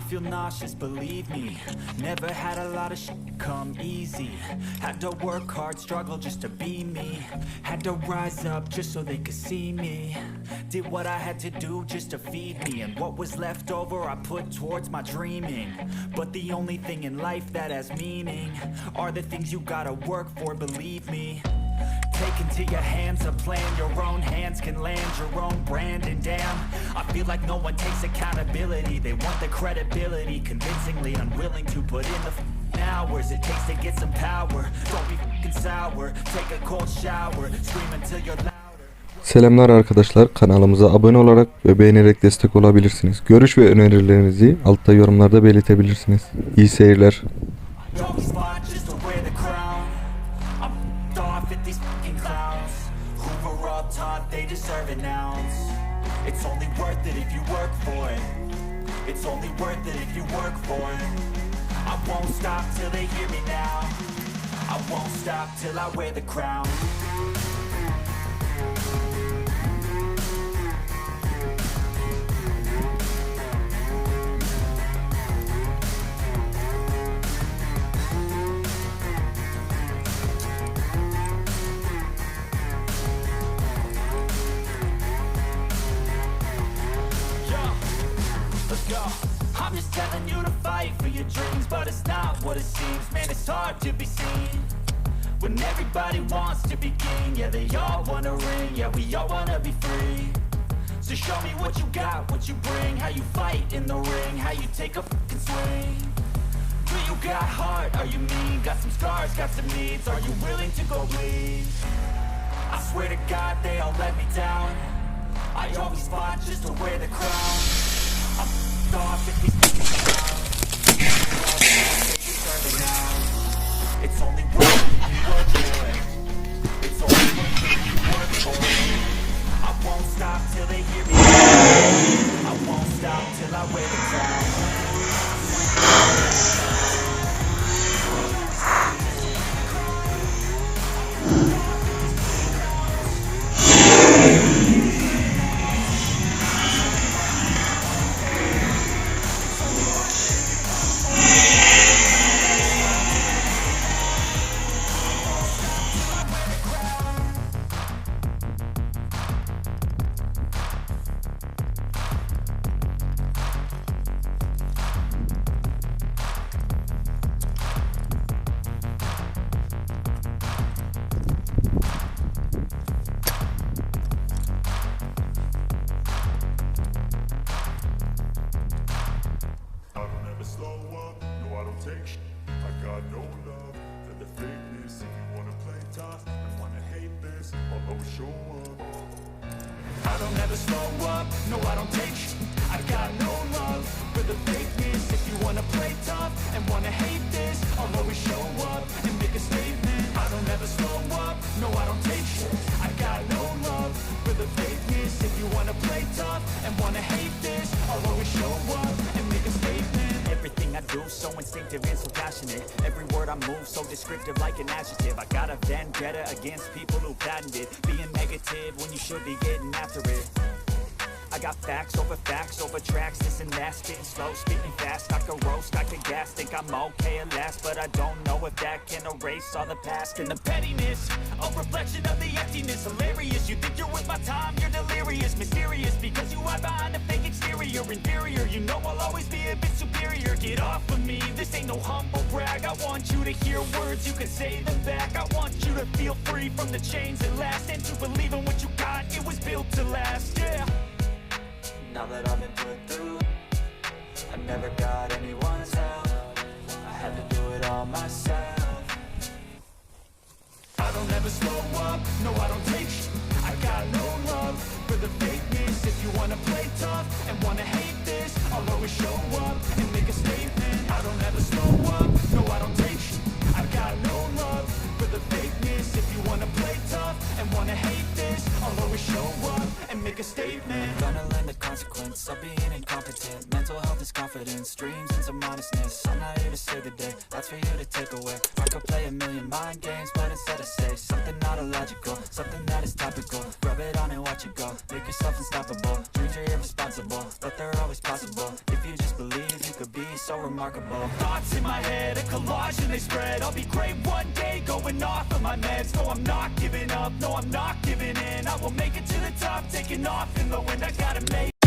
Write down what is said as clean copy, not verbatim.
feel nauseous, believe me. Never had a lot of shit come easy. Had to work hard, struggle just to be me. Had to rise up just so they could see me. Did what I had to do just to feed me. And what was left over I put towards my dreaming. But the only thing in life that has meaning are the things you gotta work for, believe me. Take into your hands a plan, your own hands can land your own brand. And damn, I feel like no one takes accountability. They want the credibility, convincingly unwilling to put in the hours it takes to get some power. Don't be fucking sour, take a cold shower, scream until you're louder. Selamlar arkadaşlar, kanalımıza abone olarak ve beğenerek destek olabilirsiniz. Görüş ve önerilerinizi altta yorumlarda belirtebilirsiniz. İyi seyirler. They deserve an ounce. It's only worth it if you work for it. It's only worth it if you work for it. I won't stop till they hear me now. I won't stop till I wear the crown. I'm just telling you to fight for your dreams, but it's not what it seems. Man, it's hard to be seen when everybody wants to be king. Yeah, they all wanna ring, yeah, we all wanna be free. So show me what you got, what you bring, how you fight in the ring, how you take a fucking swing. Do you got heart, are you mean? Got some scars, got some needs, are you willing to go bleed? I swear to God they all let me down. I always fought just to wear the crown. I'm off if these it's only worth it if you work for it. It's only worth it if you work for it. I won't stop till they hear me. I won't stop till I wear the crown. I got no love for the fakeness. If you wanna play tough and wanna hate this, I'll always show up. I don't ever slow up, no I don't take sh**. I got no love for the fakeness. If you wanna play tough and wanna hate this, I'll always show up and make a statement. I don't ever slow up, no I don't take sh**. I got no love for the fakeness. If you wanna play tough and wanna hate this, I'll always show up and make a statement. Everything I do so instinctive and so passionate. Every word I move so descriptive like an adjective. I got a vendetta against people who patented being negative when you should be getting after it. I got facts over tracks, this and that. Spitting slow, spitting fast, I could roast, I could gas. Think I'm okay at last, but I don't know if that can erase all the past. And the pettiness, a reflection of the emptiness. Hilarious, you think you're worth my time, you're delirious. Mysterious, because you hide behind a fake exterior. Inferior, you know I'll always be a bit superior. Get off of me, this ain't no humble brag. I want you to hear words, you can say them back. I want you to feel free from the chains that last, and to believe in what you got, it was built to last, yeah. Now that I've been put through, I never got anyone's help. I had to do it all myself. I don't ever slow up, no I don't take sh**. I got no love for the fakeness. If you wanna play tough and wanna hate this, I'll always show up and make a statement. I don't ever slow up, no I don't take sh**. I got no love for the fakeness. If you wanna play tough and wanna hate this, I'll always show up and make make a statement. Gonna learn the consequence of being incompetent. Mental health is confidence, dreams and some honestness. I'm not here to save the day, that's for you to take away. I could play a million mind games, but instead I say something not illogical, something that is topical. Rub it on and watch it go, make yourself unstoppable. Dreams are irresponsible, but they're always possible. If you just believe, you could be so remarkable. Thoughts in my head, a collage and they spread. I'll be great one day, going off of my meds. No, I'm not giving up, no, I'm not giving in. I will make it to the top, taking off in the wind. I gotta make